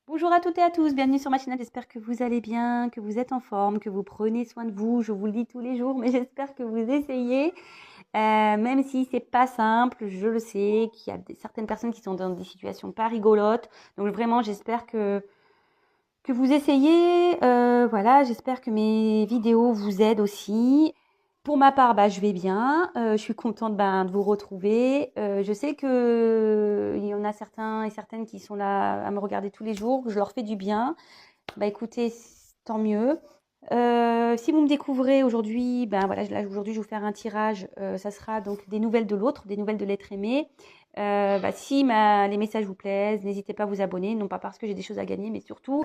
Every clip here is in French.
Bonjour à toutes et à tous, bienvenue sur ma chaîne, j'espère que vous allez bien, que vous êtes en forme, que vous prenez soin de vous, je vous le dis tous les jours, mais j'espère que vous essayez, même si c'est pas simple, je le sais, qu'il y a certaines personnes qui sont dans des situations pas rigolotes, donc vraiment j'espère que vous essayez, voilà, j'espère que mes vidéos vous aident aussi. Pour ma part, je vais bien, je suis contente de vous retrouver. Je sais que il y en a certains et certaines qui sont là à me regarder tous les jours, je leur fais du bien. Écoutez, tant mieux. Si vous me découvrez aujourd'hui, voilà, là aujourd'hui je vais vous faire un tirage. Ça sera donc des nouvelles de l'autre, des nouvelles de l'être aimé. Si les messages vous plaisent, n'hésitez pas à vous abonner, non pas parce que j'ai des choses à gagner, mais surtout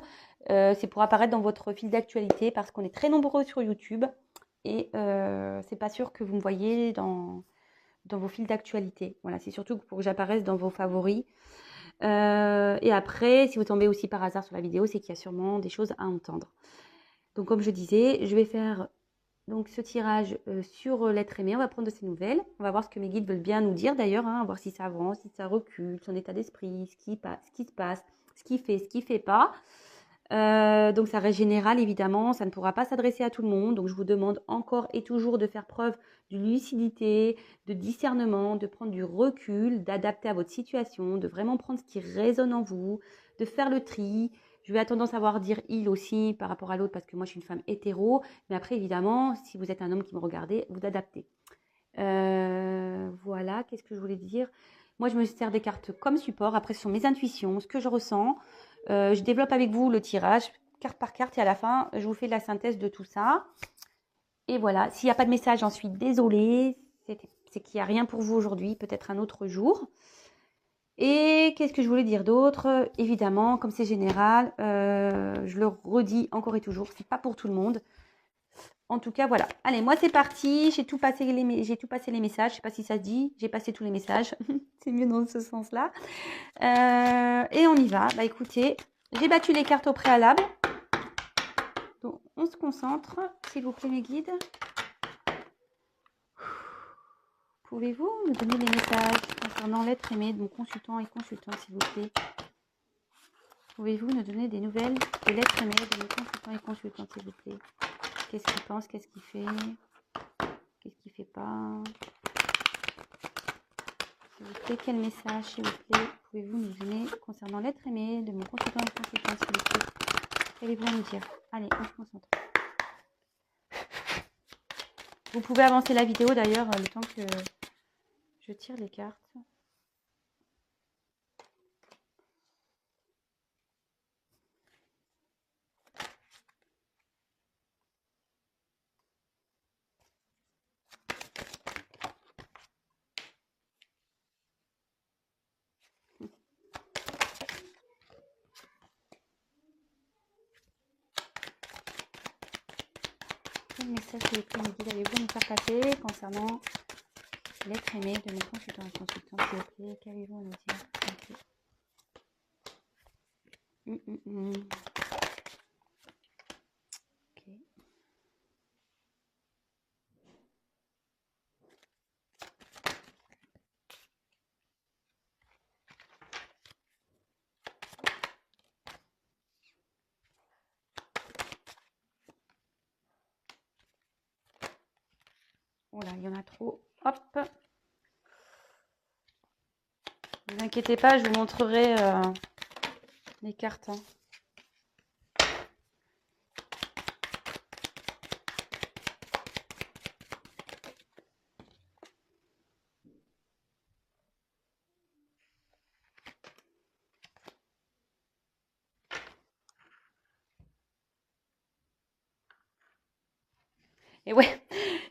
c'est pour apparaître dans votre fil d'actualité parce qu'on est très nombreux sur YouTube et c'est pas sûr que vous me voyez dans vos fils d'actualité. Voilà, c'est surtout pour que j'apparaisse dans vos favoris. Et après, si vous tombez aussi par hasard sur la vidéo, c'est qu'il y a sûrement des choses à entendre. Donc, comme je disais, je vais faire donc ce tirage sur l'être aimé. On va prendre de ses nouvelles. On va voir ce que mes guides veulent bien nous dire d'ailleurs, hein, voir si ça avance, si ça recule, son état d'esprit, ce qui se passe, ce qui fait pas. Donc ça reste général évidemment, ça ne pourra pas s'adresser à tout le monde. Donc je vous demande encore et toujours de faire preuve de lucidité, de discernement, de prendre du recul, d'adapter à votre situation, de vraiment prendre ce qui résonne en vous, de faire le tri. Je vais à tendance à avoir dire il aussi par rapport à l'autre parce que moi je suis une femme hétéro. Mais après évidemment, si vous êtes un homme qui me regardez, vous adaptez. Voilà, qu'est-ce que je voulais dire? Moi, je me sers des cartes comme support. Après, ce sont mes intuitions, ce que je ressens. Je développe avec vous le tirage, carte par carte, et à la fin, je vous fais la synthèse de tout ça. Et voilà, s'il n'y a pas de message, j'en suis désolée. C'est qu'il n'y a rien pour vous aujourd'hui, peut-être un autre jour. Et qu'est-ce que je voulais dire d'autre? Évidemment, comme c'est général, je le redis encore et toujours, c'est pas pour tout le monde. En tout cas, voilà. Allez, moi, c'est parti. J'ai tout passé les messages. Je sais pas si ça se dit. J'ai passé tous les messages. C'est mieux dans ce sens-là. Et on y va. Écoutez, j'ai battu les cartes au préalable. Donc, on se concentre. S'il vous plaît, mes guides. Pouvez-vous me donner les messages concernant l'être aimé de mon consultant et consultante, s'il vous plaît? Pouvez-vous nous donner des nouvelles de l'être aimé de mon consultant et consultante, s'il vous plaît? Qu'est-ce qu'il pense? Qu'est-ce qu'il fait? Qu'est-ce qu'il fait pas? S'il vous plaît, quel message, s'il vous plaît, pouvez-vous nous donner concernant l'être aimé de mon consultant et consultante, s'il vous plaît? Qu'allez-vous nous dire? Allez, on se concentre. Vous pouvez avancer la vidéo d'ailleurs, le temps que je tire les cartes. Quel message, s'il vous plaît, mes guides, allez-vous nous faire passer concernant l'être aimé de mon consultant et consultante, s'il vous plaît? Qu'allez-vous nous dire? Okay. Ok. Oh là, il y en a trop. Hop. Ne vous inquiétez pas, je vous montrerai les cartes. Hein. Et ouais,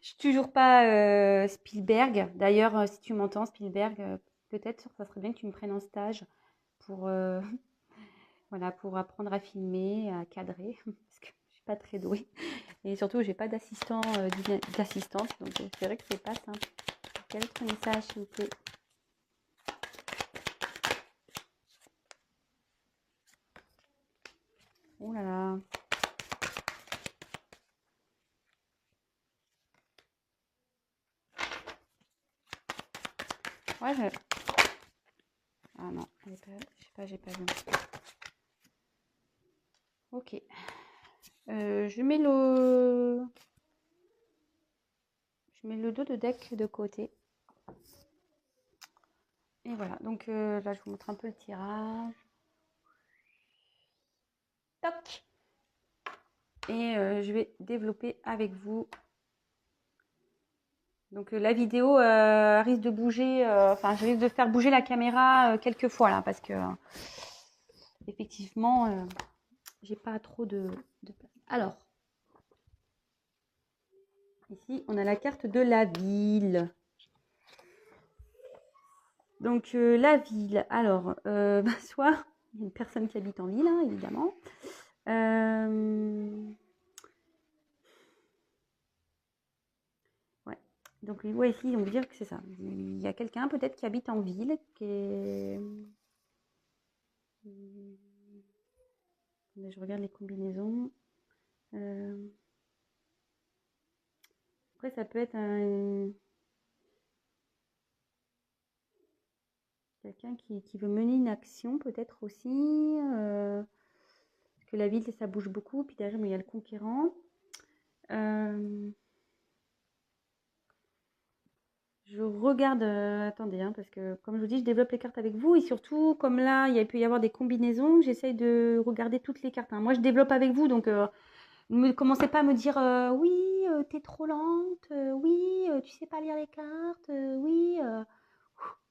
je suis toujours pas Spielberg. D'ailleurs, si tu m'entends, Spielberg, peut-être ça serait bien que tu me prennes en stage pour, voilà, pour apprendre à filmer, à cadrer, parce que je suis pas très douée. Et surtout, j'ai pas d'assistante, donc c'est vrai que c'est pas simple. Quel autre message, s'il vous plaît? Oh là là. Ouais, ah non, je sais pas, j'ai pas vu. Ok. Je mets le dos de deck de côté. Et voilà, donc là je vous montre un peu le tirage. Toc. Et je vais développer avec vous. Donc la vidéo risque de bouger, enfin je risque de faire bouger la caméra quelques fois là parce que effectivement j'ai pas trop de place. Alors ici on a la carte de la ville. Donc la ville, alors soit il y a une personne qui habite en ville hein, évidemment. Ouais. Donc ouais, ici on veut dire que c'est ça. Il y a quelqu'un peut-être qui habite en ville, qui est... Je regarde les combinaisons. Après ça peut être quelqu'un qui veut mener une action peut-être aussi. Parce que la ville ça bouge beaucoup. Puis derrière il y a le conquérant. Je regarde, attendez, hein, parce que comme je vous dis, je développe les cartes avec vous et surtout, comme là, il peut y avoir des combinaisons, j'essaye de regarder toutes les cartes. Hein. Moi, je développe avec vous, donc ne commencez pas à me dire oui, t'es trop lente, oui, tu sais pas lire les cartes, oui.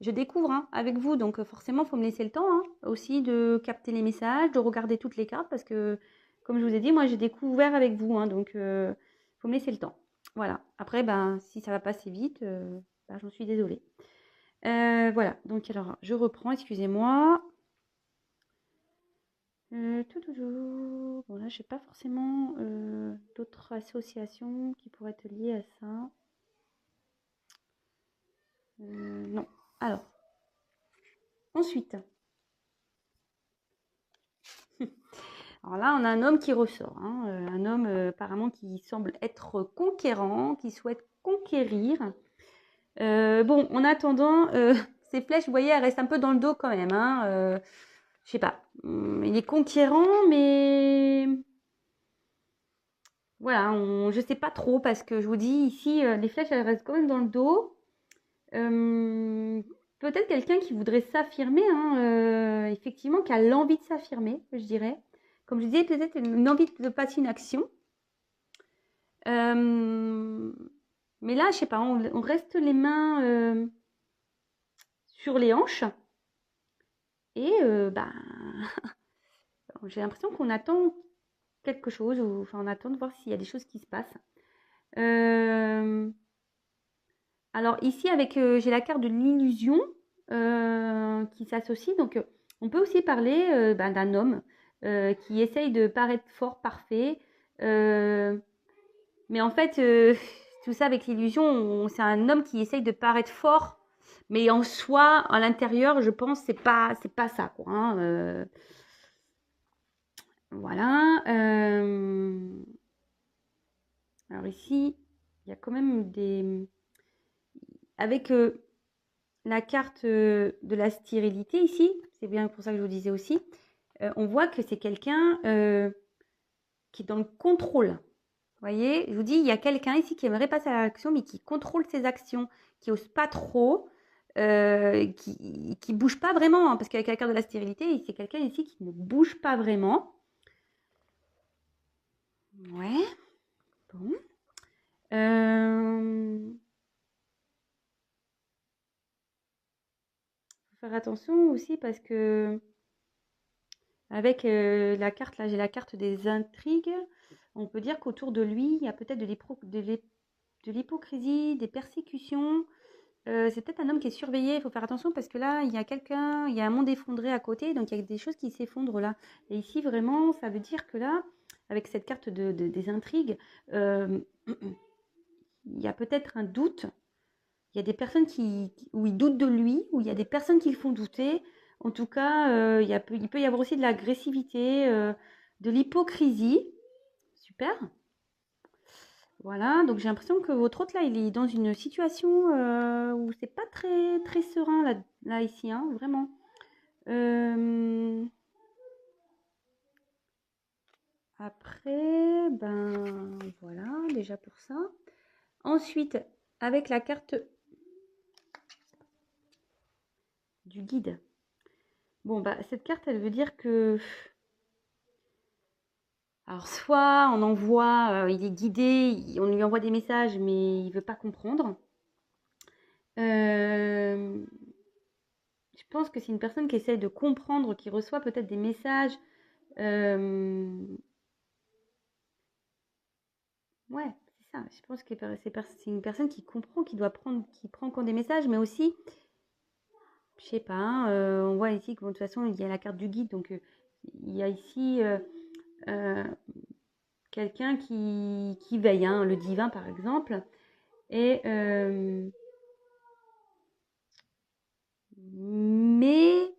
Je découvre hein, avec vous, donc forcément, il faut me laisser le temps hein, aussi de capter les messages, de regarder toutes les cartes, parce que, comme je vous ai dit, moi, j'ai découvert avec vous, hein, donc il faut me laisser le temps. Voilà. Après, ben, si ça va passer vite, ben, j'en suis désolée. Voilà. Donc, alors, je reprends, excusez-moi. Bon, là, je n'ai pas forcément d'autres associations qui pourraient être liées à ça. Non. Alors, ensuite. Alors là, on a un homme qui ressort. Hein, un homme apparemment qui semble être conquérant, qui souhaite conquérir. Bon, en attendant, ces flèches, vous voyez, elles restent un peu dans le dos quand même. Hein, je sais pas. Il est conquérant, mais voilà, je sais pas trop parce que je vous dis ici, les flèches, elles restent quand même dans le dos. Peut-être quelqu'un qui voudrait s'affirmer, hein, effectivement, qui a l'envie de s'affirmer, je dirais. Comme je disais, peut-être une envie de passer une action. Mais là, je sais pas, on reste les mains sur les hanches. Et bah, j'ai l'impression qu'on attend quelque chose, ou enfin on attend de voir s'il y a des choses qui se passent. Alors ici, avec j'ai la carte de l'illusion qui s'associe. Donc on peut aussi parler d'un homme qui essaye de paraître fort, parfait. Mais en fait, tout ça avec l'illusion, c'est un homme qui essaye de paraître fort. Mais en soi, à l'intérieur, je pense, c'est pas ça, quoi. Hein, voilà. Alors ici, il y a quand même des... Avec la carte de la stérilité ici, c'est bien pour ça que je vous disais aussi, on voit que c'est quelqu'un qui est dans le contrôle. Vous voyez, je vous dis, il y a quelqu'un ici qui aimerait passer à l'action, mais qui contrôle ses actions, qui n'ose pas trop, qui bouge pas vraiment, hein, parce qu'avec la carte de la stérilité, c'est quelqu'un ici qui ne bouge pas vraiment. Ouais, bon. Faut faire attention aussi parce que avec la carte, là j'ai la carte des intrigues, on peut dire qu'autour de lui, il y a peut-être de l'hypocrisie, des persécutions. C'est peut-être un homme qui est surveillé, il faut faire attention parce que là, il y a quelqu'un, il y a un monde effondré à côté, donc il y a des choses qui s'effondrent là. Et ici, vraiment, ça veut dire que là, avec cette carte des intrigues, il y a peut-être un doute. Il y a des personnes où ils doutent de lui, où il y a des personnes qui le font douter. En tout cas, il peut y avoir aussi de l'agressivité, de l'hypocrisie. Super. Voilà, donc j'ai l'impression que votre hôte là, il est dans une situation où c'est pas très très serein là ici, hein, vraiment. Après, ben voilà, déjà pour ça. Ensuite, avec la carte du guide. Bon, bah cette carte, elle veut dire que... Alors, soit on envoie, il est guidé, on lui envoie des messages, mais il veut pas comprendre. Je pense que c'est une personne qui essaye de comprendre, qui reçoit peut-être des messages. Ouais, c'est ça. Je pense que c'est une personne qui comprend, qui prend compte des messages, mais aussi, je sais pas, hein, on voit ici que bon, de toute façon, il y a la carte du guide, donc il y a ici euh, quelqu'un qui veille, hein, le divin par exemple, et mais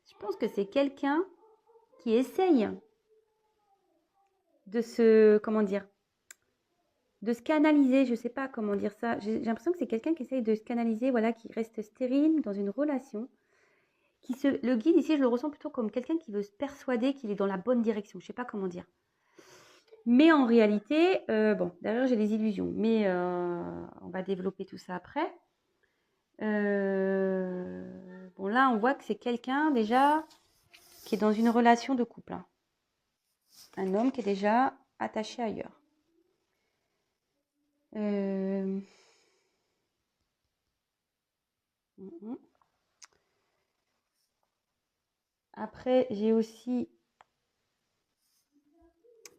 je pense que c'est quelqu'un qui essaye comment dire, de se canaliser, je sais pas comment dire ça. J'ai l'impression que c'est quelqu'un qui essaye de se canaliser, voilà, qui reste stérile dans une relation. Le guide ici, je le ressens plutôt comme quelqu'un qui veut se persuader qu'il est dans la bonne direction. Je sais pas comment dire. Mais en réalité, bon, derrière j'ai des illusions, mais on va développer tout ça après. Bon, là, on voit que c'est quelqu'un déjà qui est dans une relation de couple, hein. Un homme qui est déjà attaché ailleurs. Après, j'ai aussi...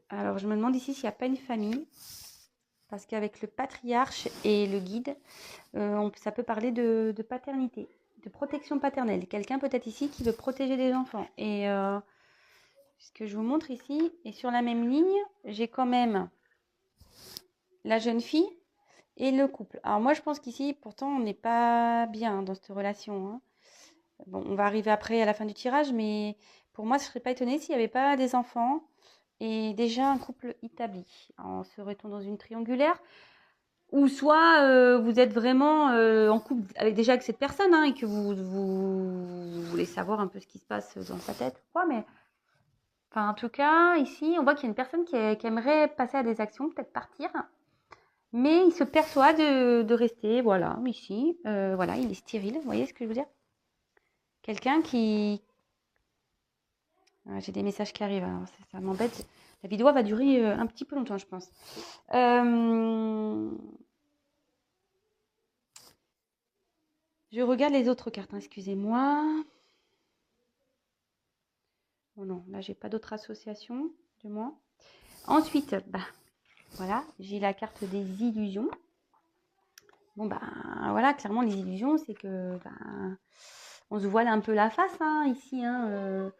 Alors, je me demande ici s'il n'y a pas une famille. Parce qu'avec le patriarche et le guide, ça peut parler de paternité, de protection paternelle. Quelqu'un peut-être ici qui veut protéger des enfants. Et ce que je vous montre ici, et sur la même ligne, j'ai quand même la jeune fille et le couple. Alors moi, je pense qu'ici, pourtant, on n'est pas bien dans cette relation, hein. Bon, on va arriver après à la fin du tirage, mais pour moi, je ne serais pas étonnée s'il n'y avait pas des enfants et déjà un couple établi. Alors, serait-on dans une triangulaire? Ou soit vous êtes vraiment en couple déjà avec cette personne, hein, et que vous voulez savoir un peu ce qui se passe dans sa tête ou quoi, mais enfin, en tout cas, ici, on voit qu'il y a une personne qui aimerait passer à des actions, peut-être partir, mais il se perçoit de rester, voilà, ici, voilà, il est stérile, vous voyez ce que je veux dire? Quelqu'un qui... Ah, j'ai des messages qui arrivent, alors ça m'embête. La vidéo va durer un petit peu longtemps, je pense. Je regarde les autres cartes, hein, excusez-moi. Oh non, là, j'ai pas d'autres associations, du moins. Ensuite, bah, voilà, j'ai la carte des illusions. Bon, bah, voilà, clairement, les illusions, c'est que, bah, on se voile un peu la face, hein, ici, hein.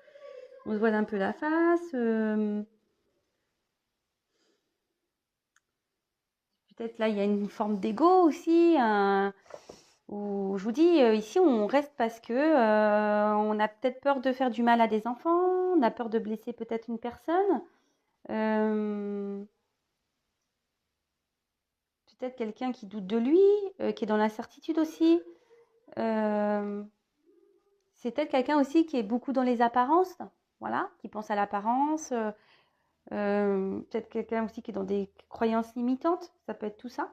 On se voile un peu la face. Peut-être là, il y a une forme d'ego aussi, où je vous dis, ici, on reste parce que on a peut-être peur de faire du mal à des enfants, on a peur de blesser peut-être une personne. Peut-être quelqu'un qui doute de lui, qui est dans l'incertitude aussi. C'est peut-être quelqu'un aussi qui est beaucoup dans les apparences, voilà, qui pense à l'apparence. Peut-être quelqu'un aussi qui est dans des croyances limitantes, ça peut être tout ça.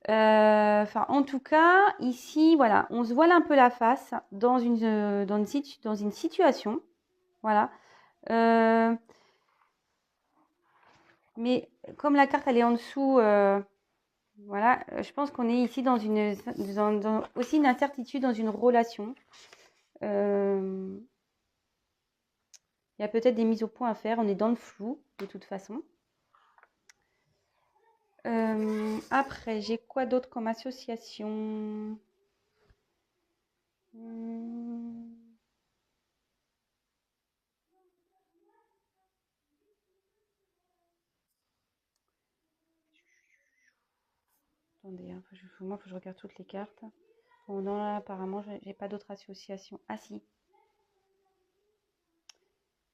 Enfin, en tout cas, ici, voilà, on se voile un peu la face dans une situation, voilà. Mais comme la carte elle est en dessous, voilà, je pense qu'on est ici dans aussi une incertitude dans une relation. Il y a peut-être des mises au point à faire. On est dans le flou, de toute façon. Après, j'ai quoi d'autre comme association? Attendez, hein, moi, il faut que je regarde toutes les cartes. Bon, non, là, apparemment, j'ai pas d'autres associations. Ah, si.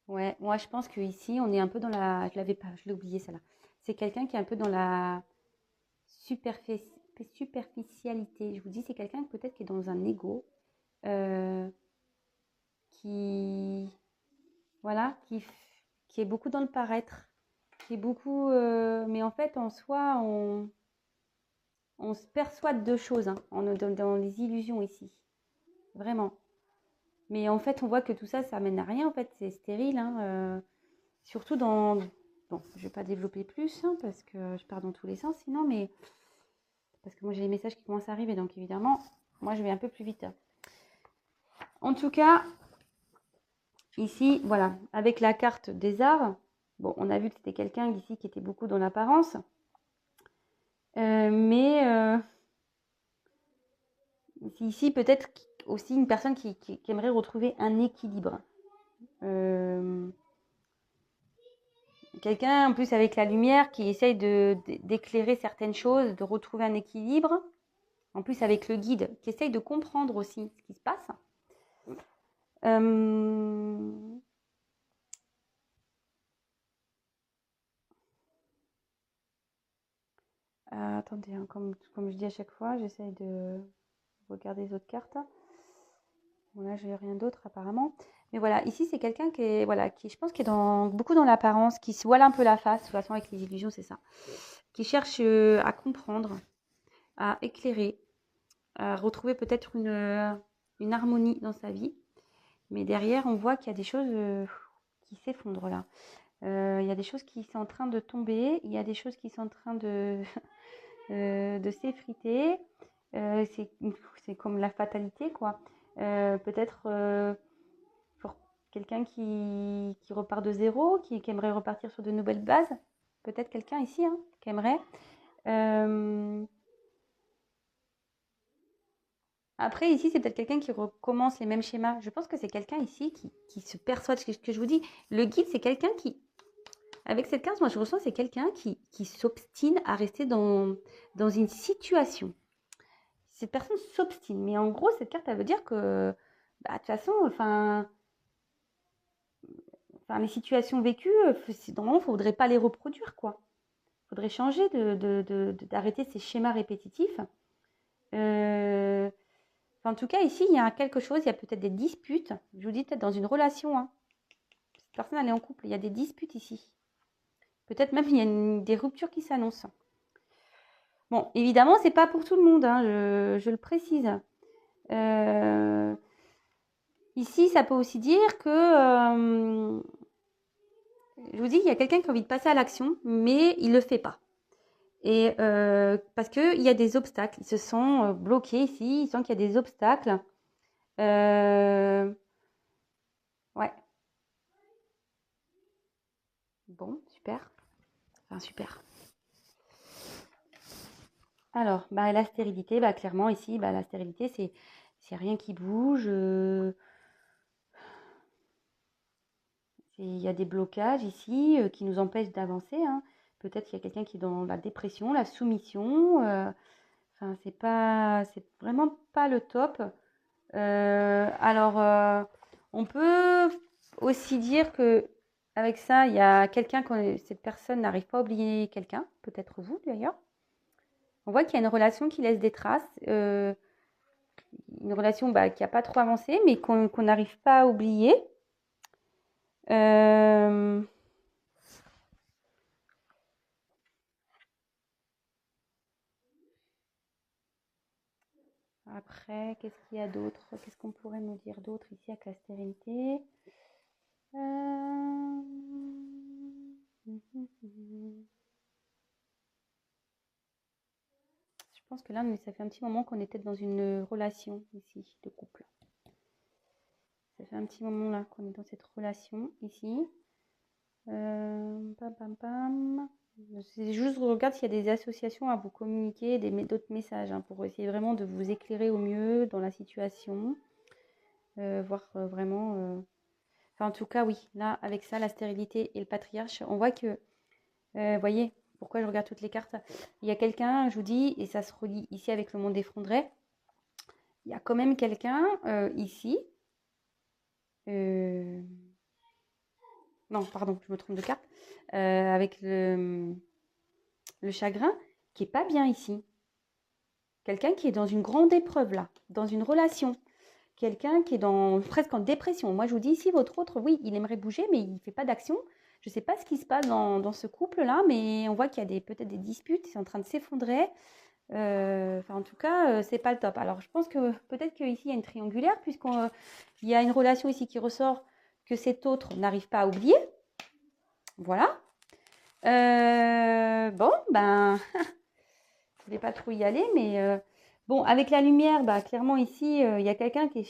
Ouais, moi, je pense qu'ici, on est un peu dans la... Je l'avais pas, je l'ai oublié, celle-là. C'est quelqu'un qui est un peu dans la superficialité. Je vous dis, c'est quelqu'un peut-être qui est dans un ego, qui... Voilà, qui est beaucoup dans le paraître, qui est beaucoup... mais en fait, en soi, on se persuade de choses, hein, dans les illusions ici. Vraiment. Mais en fait, on voit que tout ça, ça mène à rien. En fait, c'est stérile, hein, surtout dans... Bon, je ne vais pas développer plus, hein, parce que je pars dans tous les sens sinon, mais... Parce que moi, j'ai les messages qui commencent à arriver, donc évidemment, moi, je vais un peu plus vite. En tout cas, ici, voilà, avec la carte des arts, bon, on a vu que c'était quelqu'un ici qui était beaucoup dans l'apparence, mais ici, peut-être aussi une personne qui aimerait retrouver un équilibre. Quelqu'un, en plus, avec la lumière, qui essaye d'éclairer certaines choses, de retrouver un équilibre. En plus, avec le guide, qui essaye de comprendre aussi ce qui se passe. Attendez, hein, comme je dis à chaque fois, j'essaye de regarder les autres cartes. Bon, là, j'ai rien d'autre apparemment. Mais voilà, ici, c'est quelqu'un qui est, voilà, qui, je pense, qui est beaucoup dans l'apparence, qui se voile un peu la face. De toute façon, avec les illusions, c'est ça. Qui cherche à comprendre, à éclairer, à retrouver peut-être une harmonie dans sa vie. Mais derrière, on voit qu'il y a des choses qui s'effondrent là. Il y a des choses qui sont en train de tomber. Il y a des choses qui sont en train de s'effriter. C'est comme la fatalité, quoi. Peut-être pour quelqu'un qui repart de zéro, qui aimerait repartir sur de nouvelles bases. Peut-être quelqu'un ici, hein, qui aimerait. Après, ici, c'est peut-être quelqu'un qui recommence les mêmes schémas. Je pense que c'est quelqu'un ici qui se persuade. Ce que je vous dis, le guide, c'est quelqu'un qui... Avec cette carte, moi, je ressens c'est quelqu'un qui s'obstine à rester dans une situation. Cette personne s'obstine. Mais en gros, cette carte, elle veut dire que, bah, de toute façon, enfin, les situations vécues, normalement, il ne faudrait pas les reproduire, quoi. Il faudrait changer d'arrêter ces schémas répétitifs. En tout cas, ici, il y a quelque chose, il y a peut-être des disputes. Je vous dis peut-être dans une relation. Hein. Cette personne, elle est en couple. Il y a des disputes ici. Peut-être même il y a des ruptures qui s'annoncent. Bon, évidemment, c'est pas pour tout le monde, hein, je le précise. Ici, ça peut aussi dire que, je vous dis, il y a quelqu'un qui a envie de passer à l'action, mais il ne le fait pas. Et parce qu'il y a des obstacles, ils se sont bloqués ici, ils sentent qu'il y a des obstacles. Ouais. Bon, super. Enfin, super. Alors, bah, la stérilité, bah, clairement ici, bah, la stérilité, c'est rien qui bouge. Il y a des blocages ici qui nous empêchent d'avancer. Hein. Peut-être qu'il y a quelqu'un qui est dans la dépression, la soumission. Enfin, c'est vraiment pas le top. Alors, on peut aussi dire que avec ça, il y a quelqu'un, cette personne n'arrive pas à oublier quelqu'un, peut-être vous d'ailleurs. On voit qu'il y a une relation qui laisse des traces, une relation qui n'a pas trop avancé, mais qu'on n'arrive pas à oublier. Après, qu'est-ce qu'il y a d'autre? Qu'est-ce qu'on pourrait nous dire d'autre ici avec la stérilité? Je pense que là, ça fait un petit moment qu'on était dans une relation ici, de couple. Ça fait un petit moment là qu'on est dans cette relation ici. C'est juste, je regarde s'il y a des associations à vous communiquer, d'autres messages, hein, pour essayer vraiment de vous éclairer au mieux dans la situation. Voir vraiment... Enfin, en tout cas, oui, là, avec ça, la stérilité et le patriarche, on voit que, voyez, pourquoi je regarde toutes les cartes, il y a quelqu'un, je vous dis, et ça se relie ici avec le monde effondré, il y a quand même quelqu'un ici, non, pardon, je me trompe de carte, avec le chagrin, qui est pas bien ici. Quelqu'un qui est dans une grande épreuve là, dans une relation. Quelqu'un qui est presque en dépression. Moi, je vous dis ici, votre autre, oui, il aimerait bouger, mais il ne fait pas d'action. Je ne sais pas ce qui se passe dans ce couple-là, mais on voit qu'il y a peut-être des disputes, c'est en train de s'effondrer. Enfin, en tout cas, c'est pas le top. Alors, je pense que peut-être qu'ici, il y a une triangulaire, puisqu'il y a une relation ici qui ressort que cet autre n'arrive pas à oublier. Voilà. Bon, ben, je ne voulais pas trop y aller, mais bon, avec la lumière, bah, clairement ici, il y a quelqu'un qui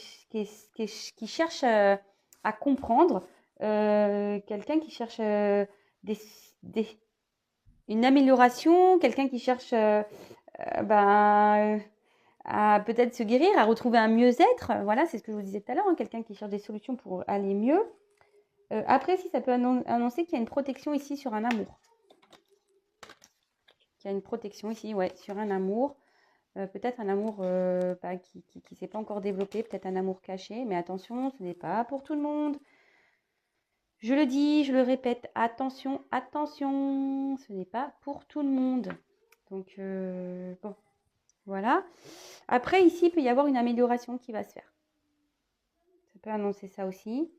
cherche à comprendre, quelqu'un qui cherche des, une amélioration, quelqu'un qui cherche ben, à peut-être se guérir, à retrouver un mieux-être. Voilà, c'est ce que je vous disais tout à l'heure, hein, quelqu'un qui cherche des solutions pour aller mieux. Après, si ça peut annoncer qu'il y a une protection ici sur un amour. Qu'il y a une protection ici, ouais, sur un amour. Peut-être un amour qui ne s'est pas encore développé, peut-être un amour caché, mais attention, ce n'est pas pour tout le monde. Je le dis, je le répète, attention, attention, ce n'est pas pour tout le monde. Donc, bon, voilà. Après, ici, il peut y avoir une amélioration qui va se faire. Ça peut annoncer ça aussi.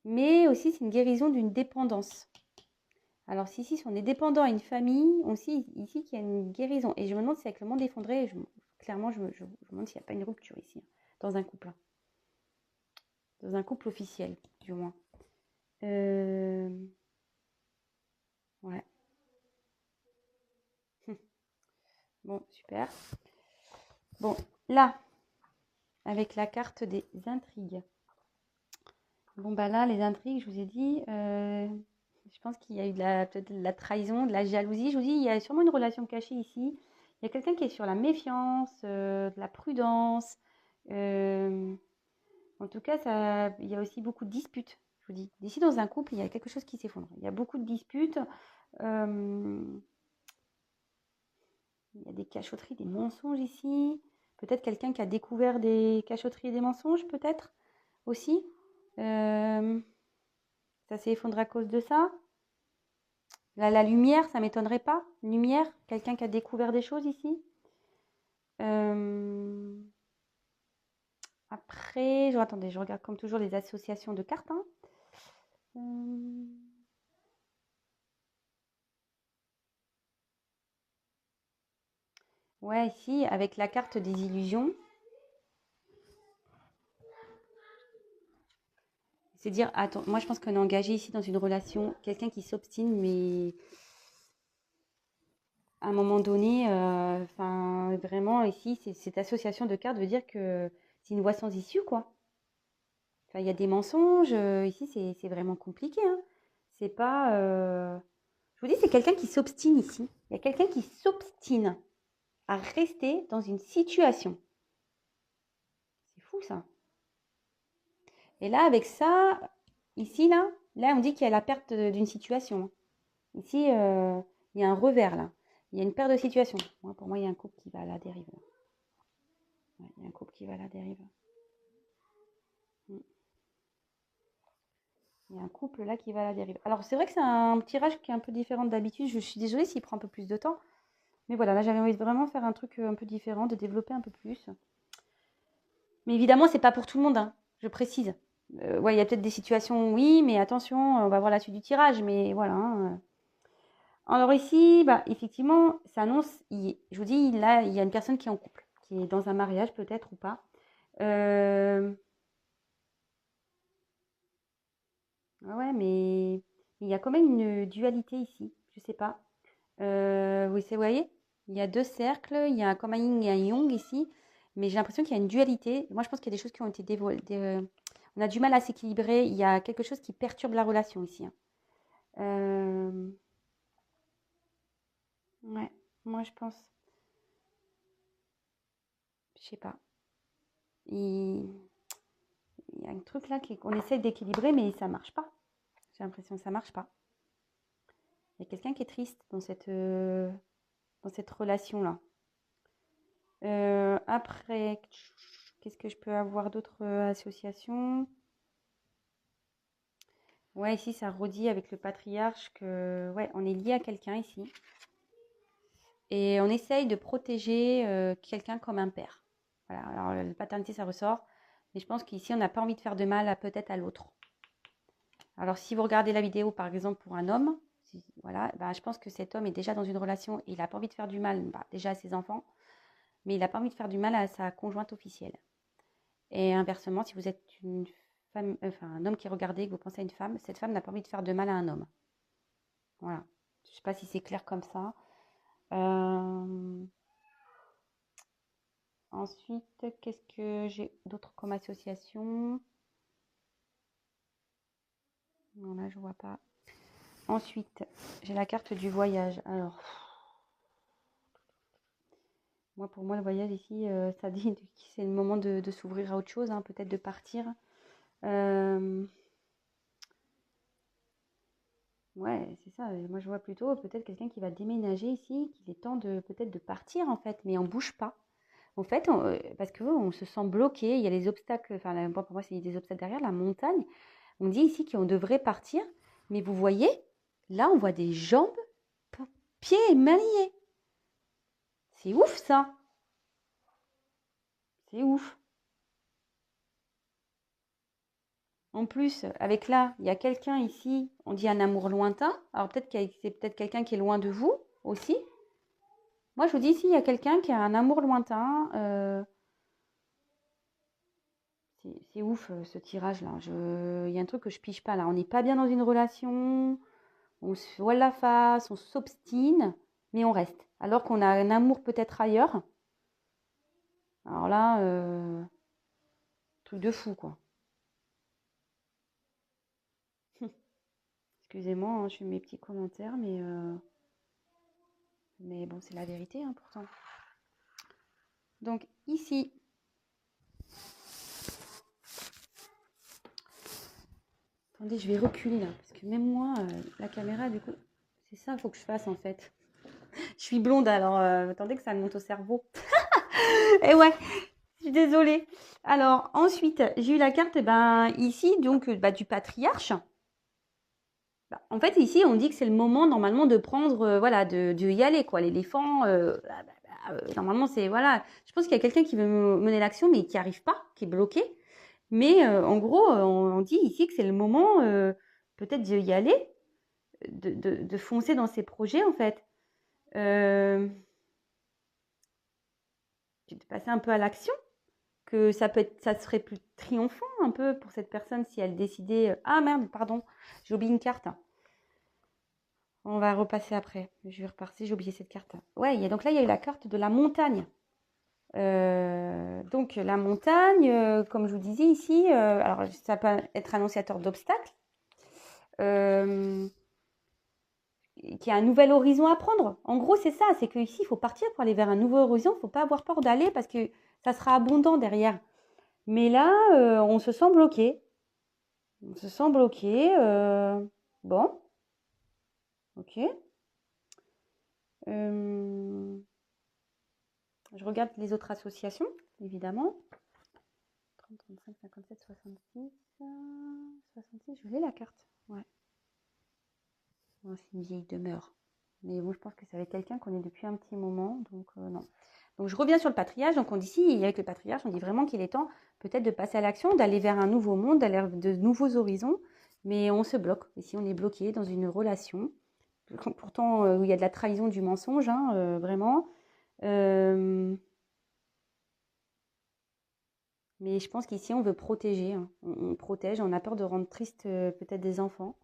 Mais aussi, c'est une guérison d'une dépendance. Alors, si ici, on est dépendant à une famille, aussi, ici, qu'il y a une guérison. Et je me demande si avec le monde effondré, clairement, je me demande s'il n'y a pas une rupture ici, hein, dans un couple. Dans un couple officiel, du moins. Ouais. Bon, super. Bon, là, avec la carte des intrigues. Bon, bah là, les intrigues, je vous ai dit, je pense qu'il y a eu peut-être de la trahison, de la jalousie. Je vous dis, il y a sûrement une relation cachée ici. Il y a quelqu'un qui est sur la méfiance, de la prudence. En tout cas, il y a aussi beaucoup de disputes, je vous dis. D'ici, dans un couple, il y a quelque chose qui s'effondre. Il y a beaucoup de disputes. Il y a des cachotteries, des mensonges ici. Peut-être quelqu'un qui a découvert des cachotteries et des mensonges, peut-être, aussi. Ça s'est effondré à cause de ça. Là, la lumière, ça m'étonnerait pas. Lumière, quelqu'un qui a découvert des choses ici. Après, attendez, je regarde comme toujours les associations de cartes. Hein. Ouais, ici, avec la carte des illusions. C'est dire, attends, moi je pense qu'on est engagé ici dans une relation, quelqu'un qui s'obstine, mais à un moment donné, enfin, vraiment, ici, cette association de cartes veut dire que c'est une voie sans issue, quoi. Enfin, il y a des mensonges, ici, c'est vraiment compliqué, hein. C'est pas... Je vous dis, c'est quelqu'un qui s'obstine ici. Il y a quelqu'un qui s'obstine à rester dans une situation. C'est fou, ça. Et là, avec ça, ici, là on dit qu'il y a la perte d'une situation. Ici, il y a un revers, là. Il y a une perte de situation. Pour moi, il y a un couple qui va à la dérive. Ouais, il y a un couple qui va à la dérive. Il y a un couple là qui va à la dérive. Alors, c'est vrai que c'est un tirage qui est un peu différent d'habitude. Je suis désolée s'il prend un peu plus de temps. Mais voilà, là, j'avais envie de vraiment faire un truc un peu différent, de développer un peu plus. Mais évidemment, c'est pas pour tout le monde, hein, je précise. Ouais, il y a peut-être des situations, oui, mais attention, on va voir la suite du tirage. Mais voilà. Hein. Alors ici, bah, effectivement, ça annonce, je vous dis, là, il y a une personne qui est en couple, qui est dans un mariage peut-être ou pas. Ouais, mais il y a quand même une dualité ici, je sais pas. Oui, vous voyez, il y a deux cercles, il y a comme un yin et un yang ici, mais j'ai l'impression qu'il y a une dualité. Moi, je pense qu'il y a des choses qui ont été dévoilées. On a du mal à s'équilibrer, il y a quelque chose qui perturbe la relation ici. Hein. Ouais, moi je pense, je sais pas. Il, il y a un truc là qu'on essaie d'équilibrer, mais ça marche pas. J'ai l'impression que ça marche pas. Il y a quelqu'un qui est triste dans cette relation-là. Après, qu'est-ce que je peux avoir d'autres associations? Ouais, ici, ça redit avec le patriarche que, ouais, on est lié à quelqu'un ici. Et on essaye de protéger quelqu'un comme un père. Voilà, alors la paternité, ça ressort. Mais je pense qu'ici, on n'a pas envie de faire de mal peut-être à l'autre. Alors, si vous regardez la vidéo, par exemple, pour un homme, voilà, je pense que cet homme est déjà dans une relation et il n'a pas envie de faire du mal déjà à ses enfants, mais il n'a pas envie de faire du mal à sa conjointe officielle. Et inversement, si vous êtes une femme, un homme qui regardait, que vous pensez à une femme, cette femme n'a pas envie de faire de mal à un homme. Voilà. Je ne sais pas si c'est clair comme ça. Ensuite, qu'est-ce que j'ai d'autre comme association? Non, là, je vois pas. Ensuite, j'ai la carte du voyage. Alors, pour moi, le voyage ici, ça dit que c'est le moment de s'ouvrir à autre chose, hein, peut-être de partir. Ouais, c'est ça. Moi, je vois plutôt peut-être quelqu'un qui va déménager ici, qu'il est temps de peut-être de partir en fait, mais on bouge pas. En fait, parce que on se sent bloqué. Il y a les obstacles. Enfin, pour moi, c'est des obstacles derrière la montagne. On dit ici qu'on devrait partir, mais vous voyez, là, on voit des jambes, pieds et mains liés. C'est ouf ça. C'est ouf. En plus, avec là, il y a quelqu'un ici, on dit un amour lointain. Alors peut-être que c'est peut-être quelqu'un qui est loin de vous aussi. Moi, je vous dis ici, il y a quelqu'un qui a un amour lointain. C'est ouf ce tirage-là. Il y a un truc que je pige pas là. On n'est pas bien dans une relation. On se voile la face, on s'obstine, mais on reste. Alors qu'on a un amour peut-être ailleurs. Alors là, truc de fou quoi. Excusez-moi, hein, je fais mes petits commentaires, mais bon, c'est la vérité hein, pourtant. Donc ici, attendez, je vais reculer là, parce que même moi, la caméra, du coup, c'est ça qu'il faut que je fasse en fait. Je suis blonde, alors attendez que ça me monte au cerveau. Et ouais, je suis désolée. Alors ensuite, j'ai eu la carte ici, donc du patriarche. En fait, ici, on dit que c'est le moment normalement de prendre, voilà, de y aller, quoi. L'éléphant, normalement, c'est, voilà. Je pense qu'il y a quelqu'un qui veut mener l'action, mais qui n'y arrive pas, qui est bloqué. Mais en gros, on dit ici que c'est le moment peut-être d'y aller, de foncer dans ses projets, en fait. De passer un peu à l'action, que ça serait plus triomphant un peu pour cette personne si elle décidait. Ah merde, pardon, j'ai oublié une carte. On va repasser après. Je vais repartir, j'ai oublié cette carte. Ouais, donc là, il y a eu la carte de la montagne. Donc la montagne, comme je vous disais ici, alors ça peut être annonciateur d'obstacles, qui a un nouvel horizon à prendre. En gros, c'est ça, c'est qu'ici, il faut partir pour aller vers un nouveau horizon. Il ne faut pas avoir peur d'aller parce que ça sera abondant derrière. Mais là, on se sent bloqué. On se sent bloqué. Bon, ok. Je regarde les autres associations, évidemment. 30, 35, 57, 66. 66, je l'ai la carte. Ouais. Bon, c'est une vieille demeure. Mais bon, je pense que c'est avec quelqu'un qu'on est depuis un petit moment. Donc, non. Donc, je reviens sur le patriarche. Donc, on dit ici, avec le patriarche, on dit vraiment qu'il est temps peut-être de passer à l'action, d'aller vers un nouveau monde, d'aller vers de nouveaux horizons. Mais on se bloque. Ici, on est bloqué dans une relation. Pourtant, où il y a de la trahison, du mensonge, hein, vraiment. Mais je pense qu'ici, on veut protéger. Hein. On protège, on a peur de rendre triste peut-être des enfants.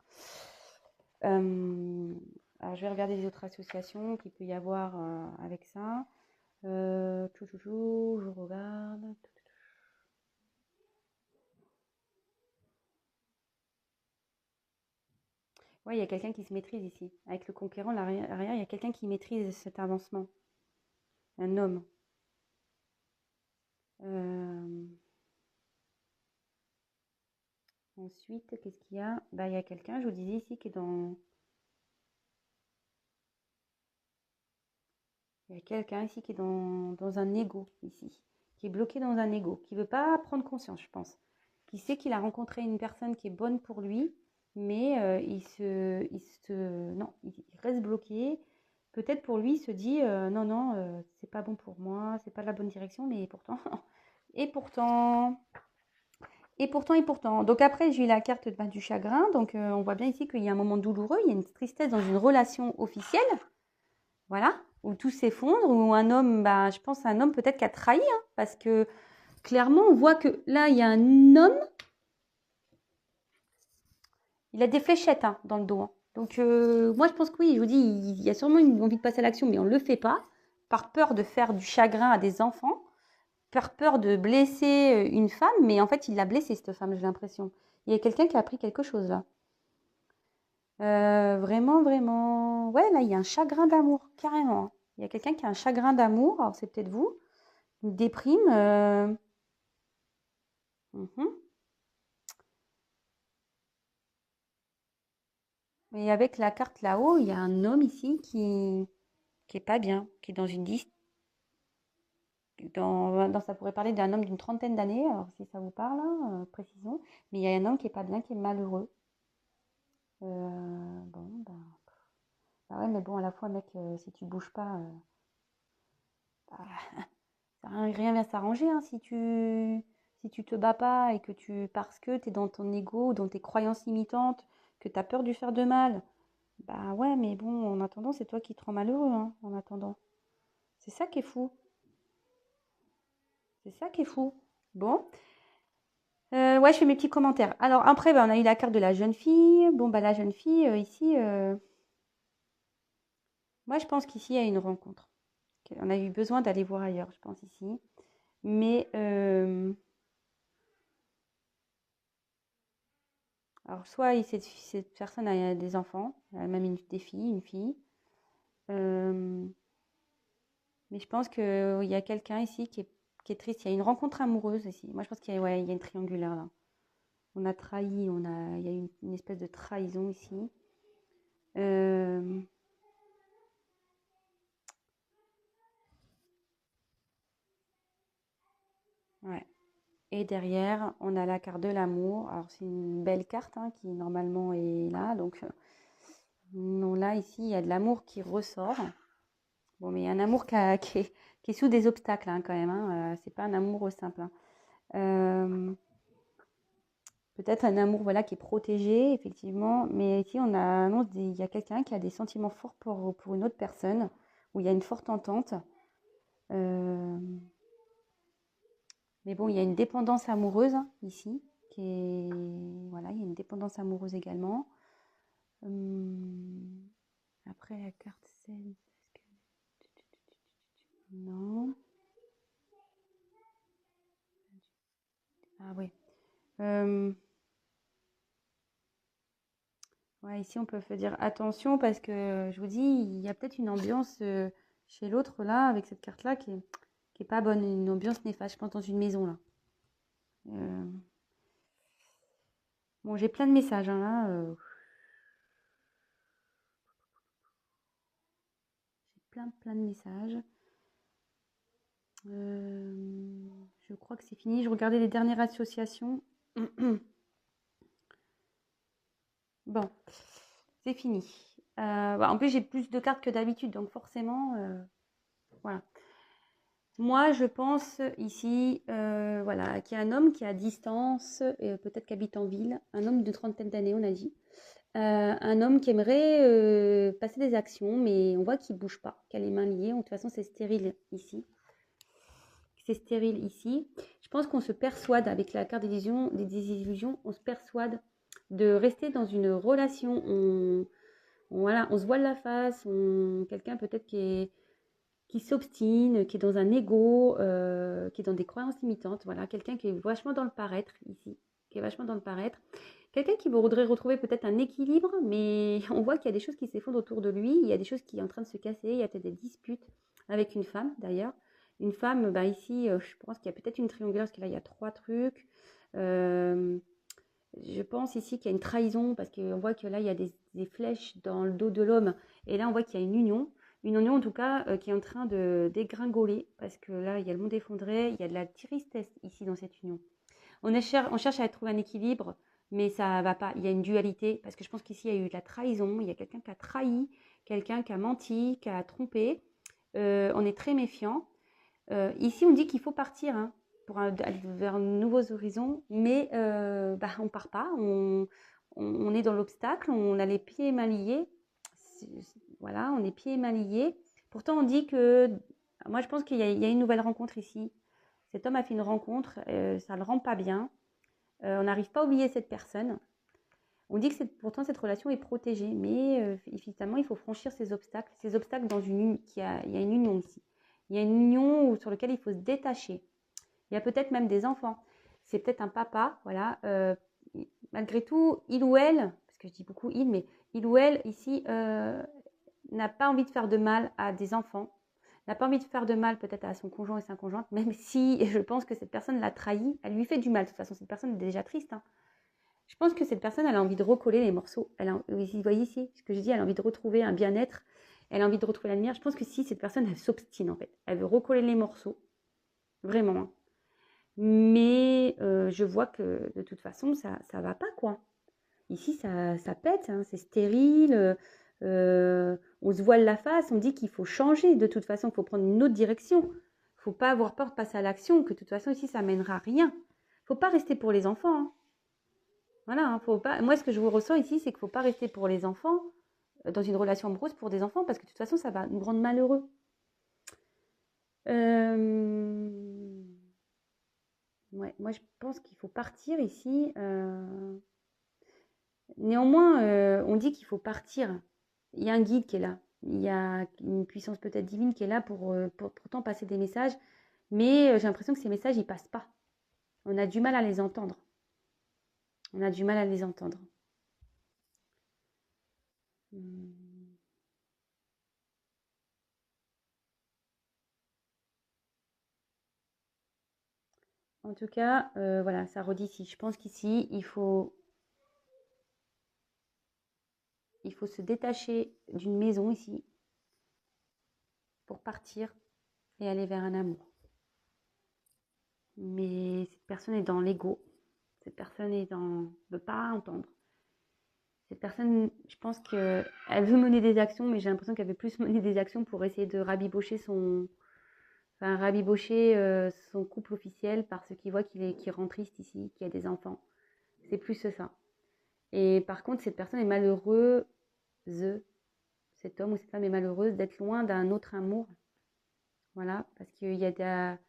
Alors, je vais regarder les autres associations qu'il peut y avoir avec ça. Je regarde. Ouais, il y a quelqu'un qui se maîtrise ici. Avec le conquérant, l'arrière, il y a quelqu'un qui maîtrise cet avancement. Un homme. Ensuite, qu'est-ce qu'il y a? Il y a quelqu'un, je vous disais ici, qui est dans... Il y a quelqu'un ici qui est dans un ego, ici. Qui est bloqué dans un ego. Qui ne veut pas prendre conscience, je pense. Qui sait qu'il a rencontré une personne qui est bonne pour lui, mais non, il reste bloqué. Peut-être pour lui, il se dit non, non, c'est pas bon pour moi, c'est pas la bonne direction, mais pourtant, et pourtant, Et pourtant, et pourtant. Donc après, j'ai eu la carte du chagrin. Donc on voit bien ici qu'il y a un moment douloureux, il y a une tristesse dans une relation officielle. Voilà, où tout s'effondre, où un homme, je pense à un homme peut-être qui a trahi, hein, parce que clairement, on voit que là, il y a un homme, il a des fléchettes dans le dos. Hein. Donc moi, je pense que oui, je vous dis, il y a sûrement une envie de passer à l'action, mais on ne le fait pas, par peur de faire du chagrin à des enfants, par peur de blesser une femme, mais en fait, il l'a blessée, cette femme, j'ai l'impression. Il y a quelqu'un qui a appris quelque chose là. Vraiment, vraiment. Ouais, là, il y a un chagrin d'amour, carrément. Hein. Il y a quelqu'un qui a un chagrin d'amour, alors c'est peut-être vous, une déprime. Mhm. Et avec la carte là-haut, il y a un homme ici qui est pas bien, qui est dans une liste. Ça pourrait parler d'un homme d'une trentaine d'années, alors si ça vous parle, hein, précisons. Mais il y a un homme qui est pas bien, qui est malheureux. Bon, ouais, mais bon, à la fois, mec, si tu bouges pas, bah, rien vient s'arranger, hein, si tu te bats pas et que parce que tu es dans ton ego, dans tes croyances limitantes, que tu as peur de lui faire de mal, bah ouais, mais bon, en attendant, c'est toi qui te rends malheureux, hein, en attendant. C'est ça qui est fou. C'est ça qui est fou. Bon. Ouais, je fais mes petits commentaires. Alors après, on a eu la carte de la jeune fille. Bon, la jeune fille, ici, moi je pense qu'ici, il y a une rencontre. On a eu besoin d'aller voir ailleurs, je pense ici. Mais, alors soit cette personne a des enfants, elle a même des filles, une fille. Euh, mais je pense qu'il y a quelqu'un ici qui est triste. Il y a une rencontre amoureuse ici. Moi, je pense qu'il y a, ouais, il y a une triangulaire là. On a trahi, il y a une espèce de trahison ici. Euh, ouais. Et derrière, on a la carte de l'amour. Alors, c'est une belle carte qui normalement est là. Donc, non, là, ici, il y a de l'amour qui ressort. Bon, mais il y a un amour qui est sous des obstacles quand même. C'est pas un amour simple. Euh, Peut-être un amour voilà, qui est protégé, effectivement. Mais ici, on annonce il y a quelqu'un qui a des sentiments forts pour une autre personne, où il y a une forte entente. Euh, mais bon, il y a une dépendance amoureuse ici, voilà, il y a une dépendance amoureuse également. Après, la carte, c'est... Non. Ah oui. Ouais, ici, on peut se dire attention parce que je vous dis, il y a peut-être une ambiance chez l'autre là, avec cette carte-là, qui est pas bonne, une ambiance néfaste, je pense, dans une maison là. Euh, Bon, j'ai plein de messages là. J'ai plein de messages. Je crois que c'est fini. Je regardais les dernières associations. Bon, c'est fini. En plus, j'ai plus de cartes que d'habitude, donc forcément, voilà. Moi, je pense ici, voilà, qu'il y a un homme qui est à distance, peut-être qui habite en ville, un homme de trentaine d'années, on a dit. Un homme qui aimerait passer des actions, mais on voit qu'il ne bouge pas, qu'il a les mains liées. De toute façon, c'est stérile ici. C'est stérile ici. Je pense qu'on se persuade, avec la carte des désillusions, on se persuade de rester dans une relation. Voilà, on se voile la face, quelqu'un peut-être qui s'obstine, qui est dans un ego, qui est dans des croyances limitantes. Voilà, quelqu'un qui est vachement dans le paraître ici, qui est vachement dans le paraître. Quelqu'un qui voudrait retrouver peut-être un équilibre, mais on voit qu'il y a des choses qui s'effondrent autour de lui, il y a des choses qui sont en train de se casser, il y a peut-être des disputes avec une femme d'ailleurs. Une femme, ici, je pense qu'il y a peut-être une triangulaire, parce que là, il y a 3 trucs. Je pense ici qu'il y a une trahison, parce qu'on voit que là, il y a des flèches dans le dos de l'homme, et là, on voit qu'il y a une union en tout cas, qui est en train de dégringoler, parce que là, il y a le monde effondré, il y a de la tristesse ici dans cette union. On cherche à trouver un équilibre, mais ça va pas. Il y a une dualité, parce que je pense qu'ici, il y a eu de la trahison, il y a quelqu'un qui a trahi, quelqu'un qui a menti, qui a trompé. On est très méfiant. Ici, on dit qu'il faut partir, pour aller vers de nouveaux horizons, mais on part pas, on est dans l'obstacle, on a les pieds et mains liés. Voilà, on est pieds et mains liés. Pourtant, on dit que, moi je pense qu'il y a une nouvelle rencontre ici. Cet homme a fait une rencontre, ça ne le rend pas bien. On n'arrive pas à oublier cette personne. On dit que pourtant cette relation est protégée, mais finalement il faut franchir ces obstacles. Ces obstacles il y a une union ici. Il y a une union sur laquelle il faut se détacher. Il y a peut-être même des enfants. C'est peut-être un papa, voilà. Malgré tout, il ou elle, parce que je dis beaucoup il, mais il ou elle ici n'a pas envie de faire de mal à des enfants, n'a pas envie de faire de mal peut-être à son conjoint et sa conjointe, même si je pense que cette personne l'a trahi, elle lui fait du mal. De toute façon, cette personne est déjà triste. Hein. Je pense que cette personne, elle a envie de recoller les morceaux. Vous voyez ici ce que je dis, elle a envie de retrouver un bien-être, elle a envie de retrouver la lumière. Je pense que si cette personne, elle s'obstine en fait, elle veut recoller les morceaux, vraiment. Hein. Mais je vois que de toute façon, ça va pas quoi. Ici, ça pète, hein, c'est stérile. On se voile la face, on dit qu'il faut changer. De toute façon, il faut prendre une autre direction. Il ne faut pas avoir peur de passer à l'action, que de toute façon, ici, ça mènera à rien. Il ne faut pas rester pour les enfants. Hein. Voilà, hein, faut pas... Moi, ce que je vous ressens ici, c'est qu'il ne faut pas rester pour les enfants, dans une relation amoureuse pour des enfants, parce que de toute façon, ça va nous rendre malheureux. Ouais, moi, je pense qu'il faut partir ici. Néanmoins, on dit qu'il faut partir. Il y a un guide qui est là. Il y a une puissance peut-être divine qui est là pour pourtant passer des messages. Mais j'ai l'impression que ces messages, ils passent pas. On a du mal à les entendre. On a du mal à les entendre. En tout cas, voilà, ça redit ici. Je pense qu'ici, il faut se détacher d'une maison ici pour partir et aller vers un amour. Mais cette personne est dans l'ego. Cette personne ne veut pas entendre. Cette personne, je pense qu'elle veut mener des actions, mais j'ai l'impression qu'elle veut plus mener des actions pour essayer de rabibocher son couple officiel parce qu'il voit qu'il rend triste ici, qu'il y a des enfants. C'est plus ça. Et par contre, cette personne est malheureuse, cet homme ou cette femme est malheureuse d'être loin d'un autre amour. Voilà, parce qu'il y a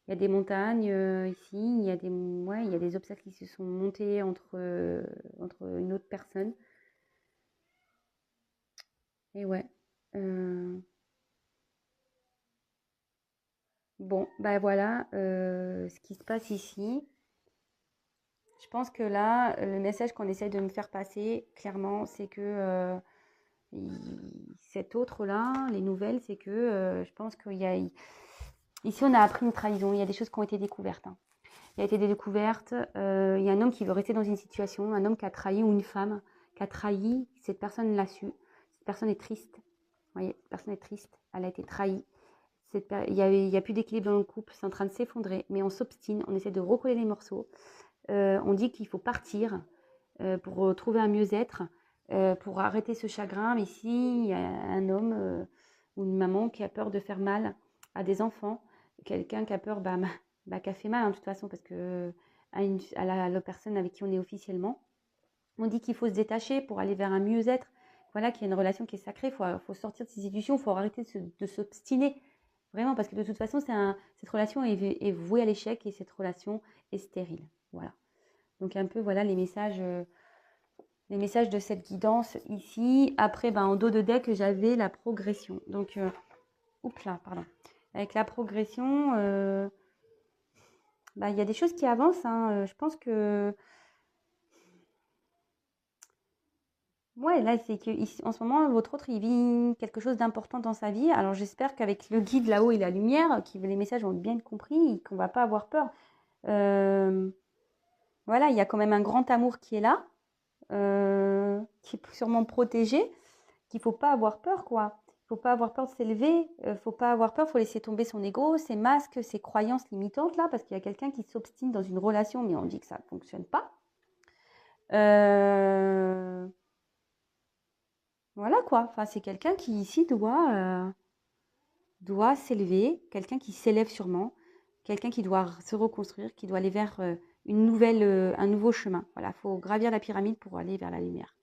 des montagnes ici, il y a des obstacles qui se sont montés entre une autre personne. Et ouais. Bon, bah voilà ce qui se passe ici. Je pense que là, le message qu'on essaye de me faire passer, clairement, c'est que cet autre-là, les nouvelles, c'est que je pense qu'il y a... Ici, on a appris une trahison. Il y a des choses qui ont été découvertes. Hein. Il y a été des découvertes. Il y a un homme qui veut rester dans une situation, un homme qui a trahi ou une femme qui a trahi. Cette personne l'a su. Cette personne est triste. Vous voyez, cette personne est triste. Elle a été trahie. Il y a plus d'équilibre dans le couple. C'est en train de s'effondrer. Mais on s'obstine. On essaie de recoller les morceaux. On dit qu'il faut partir pour trouver un mieux-être, pour arrêter ce chagrin. Mais ici, il y a un homme ou une maman qui a peur de faire mal à des enfants. Quelqu'un qui a peur, qui a fait mal, hein, de toute façon, parce que à la personne avec qui on est officiellement. On dit qu'il faut se détacher pour aller vers un mieux-être. Voilà, qu'il y a une relation qui est sacrée. Il faut sortir de ces illusions. Il faut arrêter de s'obstiner. Vraiment, parce que de toute façon, cette relation est vouée à l'échec et cette relation est stérile. Voilà. Donc un peu, voilà les messages de cette guidance ici. Après, en dos de deck, j'avais la progression. Donc, pardon. Avec la progression, il y a des choses qui avancent. Hein. Je pense que... Ouais, là, c'est qu'en ce moment, votre autre, il vit quelque chose d'important dans sa vie. Alors, j'espère qu'avec le guide là-haut et la lumière, les messages vont être bien compris, qu'on ne va pas avoir peur. Voilà, il y a quand même un grand amour qui est là, qui est sûrement protégé, qu'il ne faut pas avoir peur, quoi. Il ne faut pas avoir peur de s'élever, il ne faut pas avoir peur, il faut laisser tomber son ego, ses masques, ses croyances limitantes, là, parce qu'il y a quelqu'un qui s'obstine dans une relation, mais on dit que ça ne fonctionne pas. Voilà, quoi. Enfin, c'est quelqu'un qui, ici, doit s'élever, quelqu'un qui s'élève sûrement, quelqu'un qui doit se reconstruire, qui doit aller vers un nouveau chemin. Voilà, il faut gravir la pyramide pour aller vers la lumière.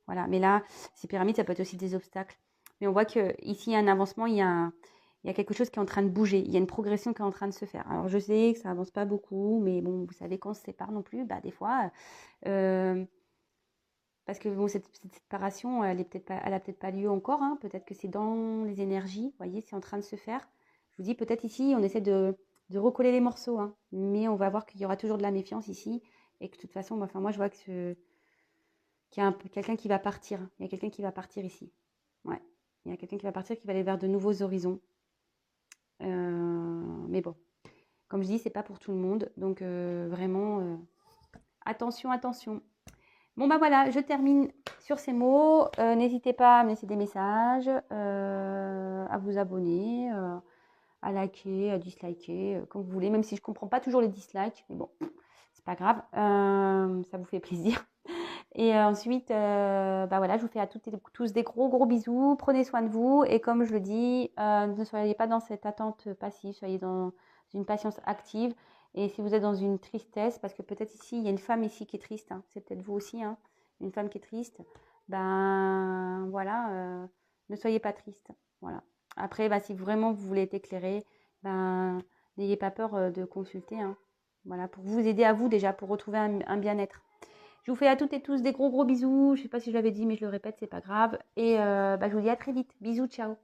Voilà, mais là, ces pyramides, ça peut être aussi des obstacles. Mais on voit qu'ici, il y a un avancement, il y a quelque chose qui est en train de bouger, il y a une progression qui est en train de se faire. Alors, je sais que ça avance pas beaucoup, mais bon, vous savez, quand on se sépare non plus, bah, des fois, parce que bon, cette séparation, elle a peut-être pas lieu encore, hein. Peut-être que c'est dans les énergies, vous voyez, c'est en train de se faire. Je vous dis, peut-être ici, on essaie de recoller les morceaux, hein, mais on va voir qu'il y aura toujours de la méfiance ici, et que de toute façon, moi, je vois qu'il y a quelqu'un qui va partir. Il y a quelqu'un qui va partir ici. Ouais, il y a quelqu'un qui va partir, qui va aller vers de nouveaux horizons. Mais bon, comme je dis, c'est pas pour tout le monde, donc vraiment, attention, attention. Bon bah voilà, je termine sur ces mots. N'hésitez pas à me laisser des messages, à vous abonner, à liker, à disliker, comme vous voulez, même si je ne comprends pas toujours les dislikes, mais bon, c'est pas grave, ça vous fait plaisir. Et ensuite, bah voilà, je vous fais à toutes et tous des gros gros bisous, prenez soin de vous, et comme je le dis, ne soyez pas dans cette attente passive, soyez dans une patience active. Et si vous êtes dans une tristesse, parce que peut-être ici, il y a une femme ici qui est triste, hein, c'est peut-être vous aussi, hein, une femme qui est triste, ben voilà, ne soyez pas triste. Voilà. Après, bah, si vraiment vous voulez être éclairé, ben n'ayez pas peur de consulter, hein. Voilà, pour vous aider à vous déjà, pour retrouver un bien-être. Je vous fais à toutes et tous des gros gros bisous. Je ne sais pas si je l'avais dit, mais je le répète, c'est pas grave. Et bah, je vous dis à très vite. Bisous, ciao.